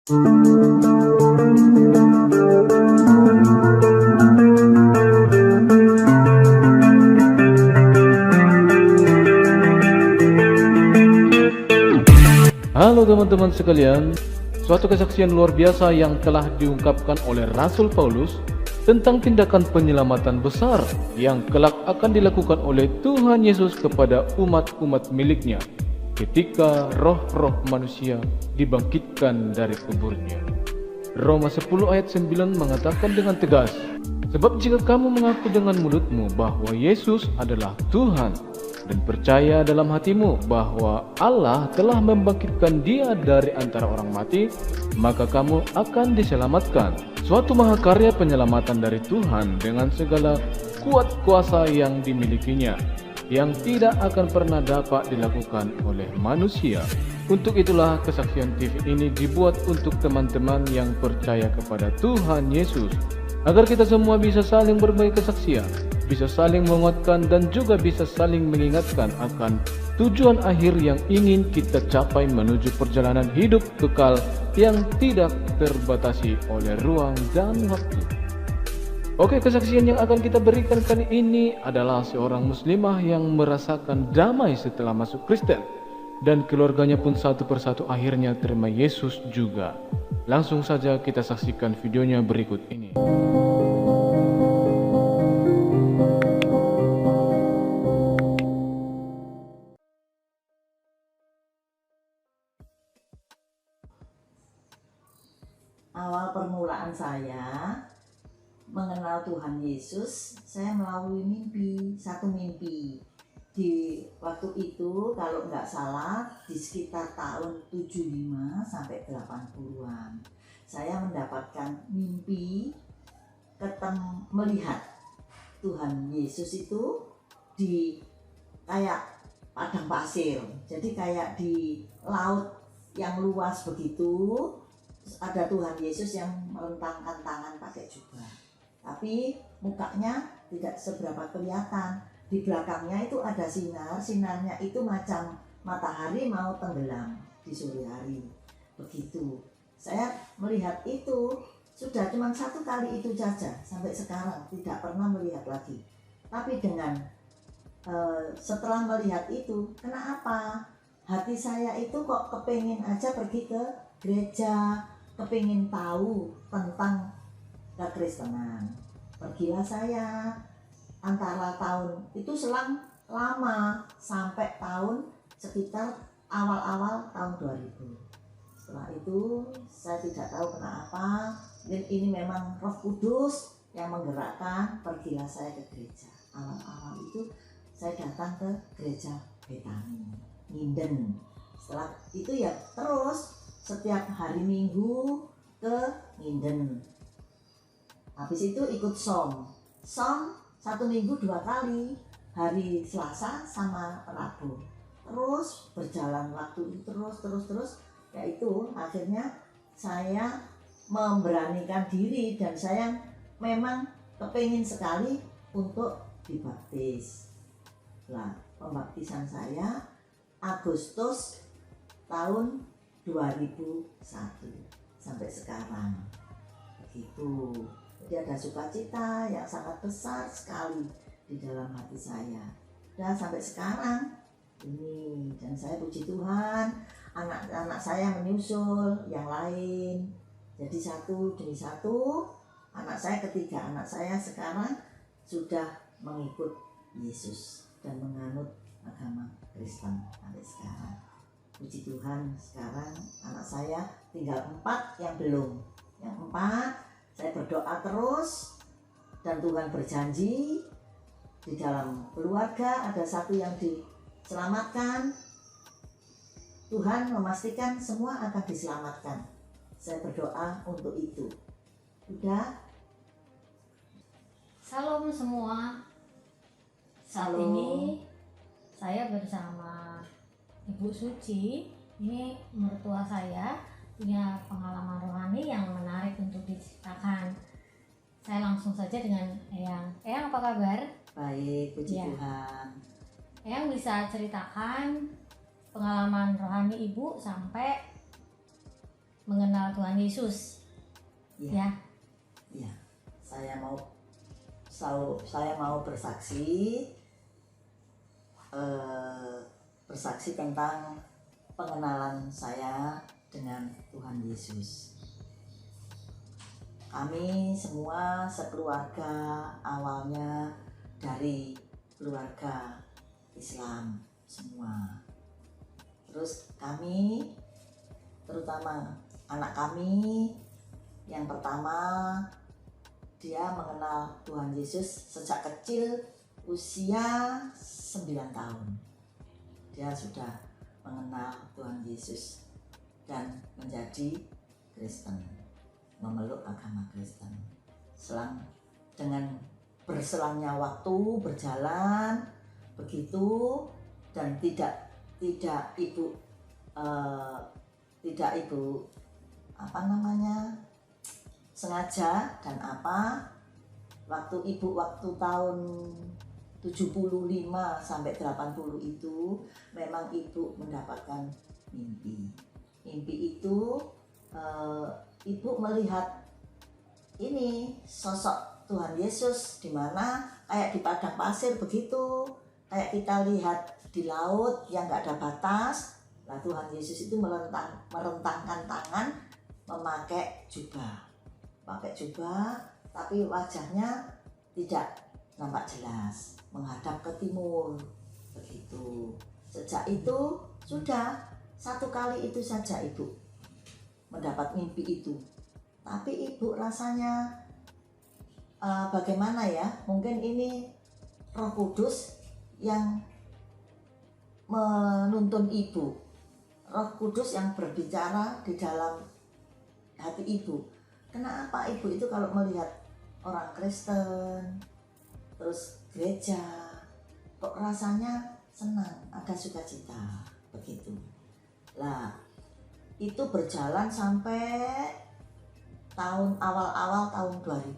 Halo teman-teman sekalian, suatu kesaksian luar biasa yang telah diungkapkan oleh Rasul Paulus tentang tindakan penyelamatan besar yang kelak akan dilakukan oleh Tuhan Yesus kepada umat-umat miliknya ketika roh-roh manusia dibangkitkan dari kuburnya. Roma 10 ayat 9 mengatakan dengan tegas, "Sebab jika kamu mengaku dengan mulutmu bahwa Yesus adalah Tuhan dan percaya dalam hatimu bahwa Allah telah membangkitkan Dia dari antara orang mati, maka kamu akan diselamatkan." Suatu mahakarya penyelamatan dari Tuhan dengan segala kuat kuasa yang dimilikinya, yang tidak akan pernah dapat dilakukan oleh manusia. Untuk itulah kesaksian TV ini dibuat untuk teman-teman yang percaya kepada Tuhan Yesus, agar kita semua bisa saling berbagi kesaksian, bisa saling menguatkan, dan juga bisa saling mengingatkan akan tujuan akhir yang ingin kita capai menuju perjalanan hidup kekal yang tidak terbatasi oleh ruang dan waktu. Oke, kesaksian yang akan kita berikan kali ini adalah seorang muslimah yang merasakan damai setelah masuk Kristen, dan keluarganya pun satu persatu akhirnya terima Yesus juga. Langsung saja kita saksikan videonya berikut ini. Awal permulaan saya mengenal Tuhan Yesus, saya melalui satu mimpi. Di waktu itu kalau nggak salah di sekitar tahun 75 sampai 80-an. Saya mendapatkan mimpi melihat Tuhan Yesus itu di kayak padang pasir. Jadi kayak di laut yang luas begitu. Ada Tuhan Yesus yang merentangkan tangan pakai jubah, tapi mukanya tidak seberapa kelihatan. Di belakangnya itu ada sinarnya itu macam matahari mau tenggelam di sore hari. Begitu. Saya melihat itu sudah cuma satu kali itu saja, sampai sekarang tidak pernah melihat lagi. Tapi dengan setelah melihat itu, kenapa hati saya itu kok kepingin aja pergi ke gereja, kepingin tahu tentang kekristenan. Pergilah saya antara tahun itu selang lama sampai tahun sekitar awal-awal tahun 2000. Setelah itu saya tidak tahu kenapa, dan ini memang Roh Kudus yang menggerakkan, pergilah saya ke gereja. Awal-awal itu saya datang ke gereja Betani, Nginden. Setelah itu ya terus setiap hari Minggu ke Nginden. Habis itu ikut som 1 minggu 2 kali, hari Selasa sama Rabu. Terus berjalan waktu itu terus yaitu akhirnya saya memberanikan diri, dan saya memang kepingin sekali untuk dibaptis. Nah, pembaptisan saya Agustus tahun 2001 sampai sekarang. Begitu. Jadi ada sukacita yang sangat besar sekali di dalam hati saya. Dan sampai sekarang ini, dan saya puji Tuhan, anak-anak saya menyusul yang lain. Jadi satu demi satu, anak saya ketiga anak saya sekarang sudah mengikut Yesus dan menganut agama Kristen sampai sekarang. Puji Tuhan, sekarang anak saya tinggal 4 yang belum. Yang 4 saya berdoa terus, dan Tuhan berjanji di dalam keluarga ada 1 yang diselamatkan. Tuhan memastikan semua akan diselamatkan. Saya berdoa untuk itu. Udah. Salam semua. Saat Halo. ini saya bersama Ibu Suci. Ini mertua saya, punya pengalaman rohani yang menarik untuk diceritakan. Saya langsung saja dengan Eyang. Eyang, apa kabar? Baik, puji Ya. Tuhan. Eyang bisa ceritakan pengalaman rohani Ibu sampai mengenal Tuhan Yesus. Iya. Ya. Ya, saya mau bersaksi, bersaksi tentang pengenalan saya dengan Tuhan Yesus. Kami semua sekeluarga awalnya dari keluarga Islam semua. Terus kami, terutama anak kami, yang pertama dia mengenal Tuhan Yesus sejak kecil, usia 9 tahun. Dia sudah mengenal Tuhan Yesus dan menjadi Kristen, memeluk agama Kristen. Dengan berselangnya waktu berjalan begitu, dan tidak ibu sengaja, dan waktu tahun 75 sampai 80 itu memang ibu mendapatkan mimpi itu. Ibu melihat ini sosok Tuhan Yesus di mana kayak di padang pasir begitu, kayak kita lihat di laut yang nggak ada batas. Nah, Tuhan Yesus itu merentangkan tangan, memakai jubah, tapi wajahnya tidak nampak jelas, menghadap ke timur begitu. Sejak itu sudah satu kali itu saja ibu mendapat mimpi itu, tapi ibu rasanya bagaimana ya, mungkin ini Roh Kudus yang menuntun ibu, Roh Kudus yang berbicara di dalam hati ibu. Kenapa ibu itu kalau melihat orang Kristen terus gereja kok rasanya senang, ada sukacita begitu. Lah, itu berjalan sampai awal tahun 2000.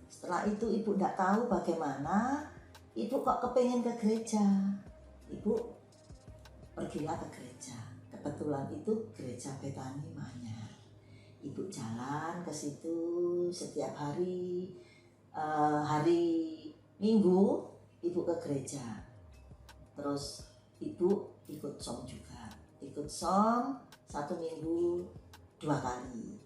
Setelah itu ibu tidak tahu bagaimana, ibu kok kepingin ke gereja. Ibu pergilah ke gereja. Kebetulan itu gereja Betani Manyar. Ibu jalan ke situ setiap hari. Hari Minggu ibu ke gereja. Terus ibu ikut som juga. Ikut som 1 minggu 2 kali.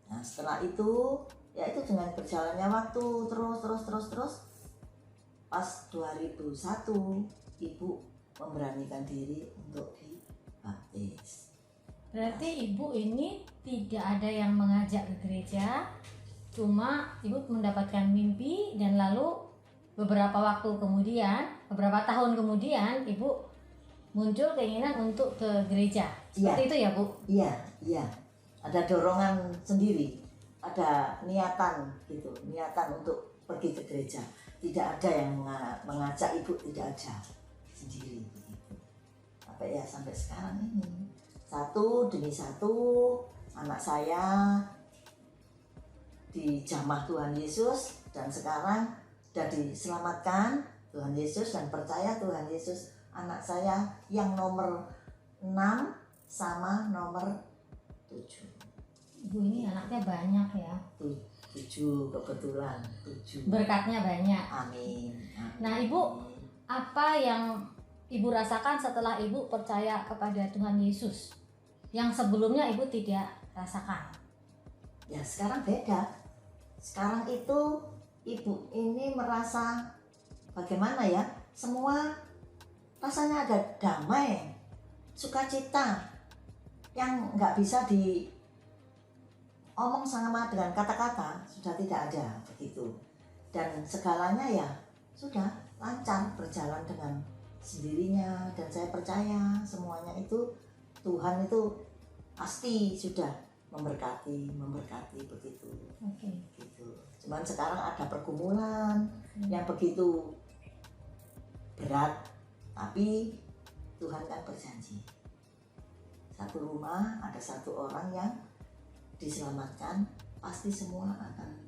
Nah, setelah itu ya itu dengan berjalannya waktu terus pas 2001 ibu memberanikan diri untuk dibaptis. Berarti ibu ini tidak ada yang mengajak ke gereja, cuma ibu mendapatkan mimpi dan lalu beberapa tahun kemudian ibu muncul keinginan untuk ke gereja. Seperti itu ya Bu? Iya. Ada dorongan sendiri, ada niatan untuk pergi ke gereja. Tidak ada yang mengajak ibu, tidak ada, sendiri begitu. Sampai sekarang ini, satu demi satu anak saya dijamah Tuhan Yesus, dan sekarang sudah diselamatkan Tuhan Yesus dan percaya Tuhan Yesus. Anak saya yang nomor 6 sama nomor 7. Ibu ini anaknya banyak ya? 7 kebetulan, 7. Berkatnya banyak. Amin. Nah Ibu, apa yang Ibu rasakan setelah Ibu percaya kepada Tuhan Yesus yang sebelumnya Ibu tidak rasakan? Ya sekarang beda. Sekarang itu ibu ini merasa bagaimana ya, semua rasanya ada damai, sukacita yang nggak bisa diomong sama dengan kata-kata, sudah tidak ada begitu. Dan segalanya ya sudah lancar berjalan dengan sendirinya, dan saya percaya semuanya itu Tuhan itu pasti sudah memberkati begitu. Okay. Gitu. Cuman sekarang ada pergumulan yang begitu berat, tapi Tuhan kan berjanji, satu rumah ada satu orang yang diselamatkan, pasti semua akan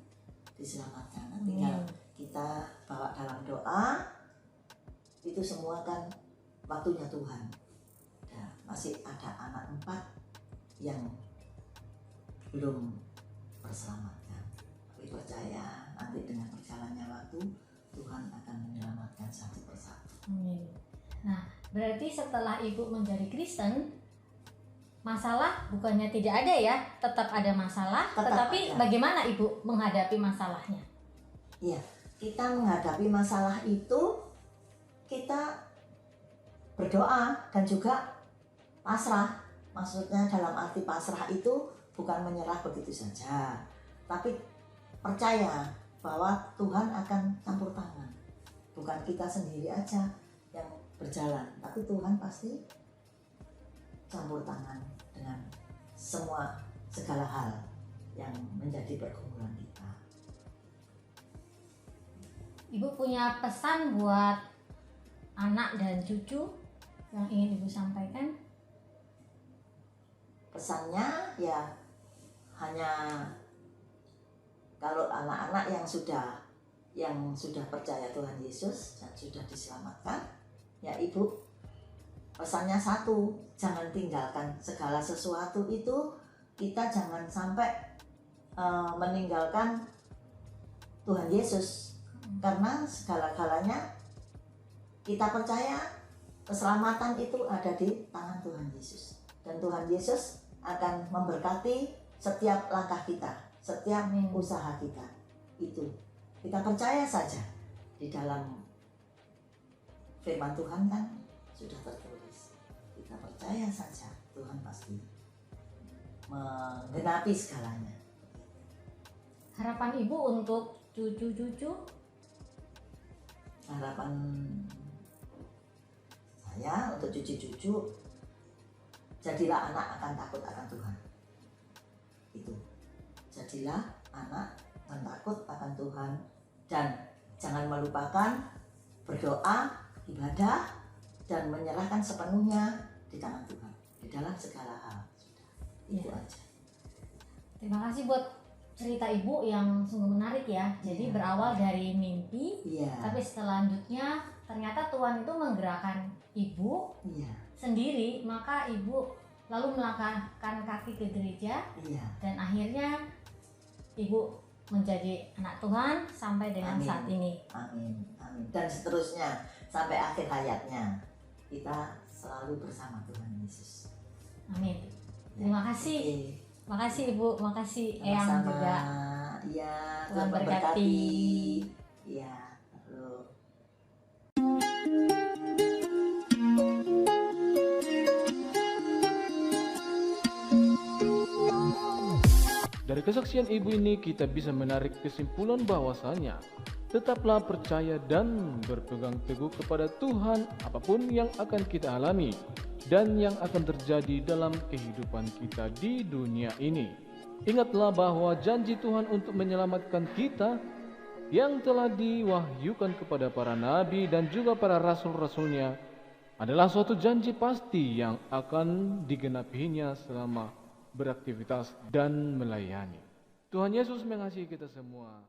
diselamatkan. Tinggal kita bawa dalam doa, itu semua kan waktunya Tuhan. Masih ada anak 4 yang belum terselamatkan. Tapi percaya nanti dengan berjalannya waktu Tuhan akan menyelamatkan satu persatu. Amin. Nah, berarti setelah Ibu menjadi Kristen, masalah bukannya tidak ada ya, tetap ada masalah, Tetap tetapi ada. bagaimana Ibu menghadapi masalahnya? Iya, kita menghadapi masalah itu kita berdoa dan juga pasrah. Maksudnya dalam arti pasrah itu bukan menyerah begitu saja, tapi percaya bahwa Tuhan akan campur tangan. Bukan kita sendiri aja yang berjalan, tapi Tuhan pasti campur tangan dengan segala hal yang menjadi pergumulan kita. Ibu punya pesan buat anak dan cucu yang ingin Ibu sampaikan? Pesannya ya hanya kalau anak-anak yang sudah percaya Tuhan Yesus dan sudah diselamatkan, ya Ibu, pesannya satu, jangan tinggalkan segala sesuatu itu. Kita jangan sampai meninggalkan Tuhan Yesus, karena segala-galanya kita percaya keselamatan itu ada di tangan Tuhan Yesus, dan Tuhan Yesus akan memberkati setiap langkah kita, setiap usaha kita. Itu kita percaya saja. Di dalam firman Tuhan kan sudah tertulis, kita percaya saja, Tuhan pasti menggenapi segalanya. Harapan Ibu untuk cucu-cucu? Harapan saya untuk cucu-cucu, jadilah anak akan takut akan Tuhan. Itu, jadilah anak akan takut akan Tuhan, dan jangan melupakan berdoa, ibadah, dan menyerahkan sepenuhnya di tangan Tuhan di dalam segala hal. Sudah, itu aja. Terima kasih buat cerita Ibu yang sungguh menarik ya. Jadi Iya. berawal dari mimpi, Iya, tapi selanjutnya ternyata Tuhan itu menggerakkan Ibu iya, sendiri, maka Ibu lalu melangkahkan kaki ke gereja, iya. dan akhirnya Ibu menjadi anak Tuhan sampai dengan Amin. saat ini. Amin, amin. Dan seterusnya sampai akhir hayatnya kita selalu bersama Tuhan Yesus. Amin. Ya, Terima kasih. oke. Makasih Ibu, makasih Eyang Sama-sama. juga. Iya, Tuhan Tuhan berkati. memberkati. Iya, lalu. Dari kesaksian ibu ini kita bisa menarik kesimpulan bahwasanya tetaplah percaya dan berpegang teguh kepada Tuhan apapun yang akan kita alami dan yang akan terjadi dalam kehidupan kita di dunia ini. Ingatlah bahwa janji Tuhan untuk menyelamatkan kita yang telah diwahyukan kepada para nabi dan juga para rasul-rasulnya adalah suatu janji pasti yang akan digenapinya selama beraktivitas dan melayani. Tuhan Yesus mengasihi kita semua.